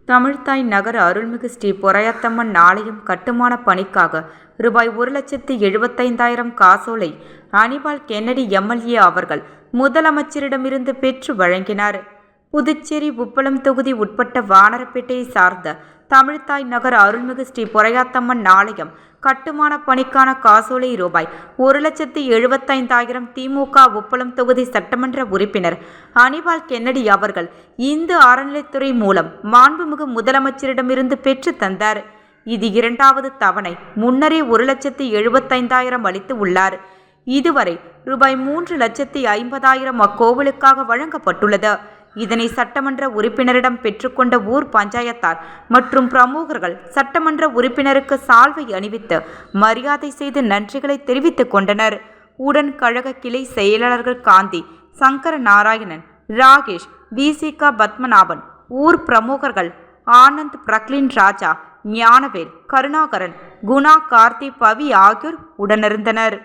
தமிழ்த்தாய் நகர அருள்மிகு ஸ்ரீ பொறையாத்தம்மன் ஆலயம் கட்டுமான பணிக்காக ரூபாய் 1,75,000 காசோலை அனிபால் கென்னடி எம்எல்ஏ அவர்கள் முதலமைச்சரிடமிருந்து பெற்று வழங்கினார். புதுச்சேரி உப்பளம் தொகுதி உட்பட்ட வானரப்பேட்டையை சார்ந்த தமிழ்த்தாய் நகர அருள்மிகு ஸ்ரீ பொறையாத்தம்மன் ஆலயம் கட்டுமான பணிக்கான காசோலை ரூபாய் 1,75,000 திமுக உப்பளம் தொகுதி சட்டமன்ற உறுப்பினர் அனிபால் கென்னடி அவர்கள் இந்து அறநிலைத்துறை மூலம் மாண்புமிகு முதலமைச்சரிடமிருந்து பெற்று தந்தார். இது இரண்டாவது தவணை. முன்னரே 1,75,000 அளித்து உள்ளார். இதுவரை ரூபாய் 3,50,000 அக்கோவிலுக்காக வழங்கப்பட்டுள்ளது. இதனை சட்டமன்ற உறுப்பினரிடம் பெற்றுக்கொண்ட ஊர் பஞ்சாயத்தார் மற்றும் பிரமுகர்கள் சட்டமன்ற உறுப்பினருக்கு சால்வை அணிவித்து மரியாதை செய்து நன்றிகளை தெரிவித்துக் கொண்டனர். உடன் கழக கிளை செயலாளர்கள் காந்தி, சங்கர நாராயணன், ராகேஷ், விசிக பத்மநாபன், ஊர் பிரமுகர்கள் ஆனந்த், பிரக்லின் ராஜா, ஞானவேல், கருணாகரன், குணா, கார்த்தி, பவி ஆகியோர் உடனிருந்தனர்.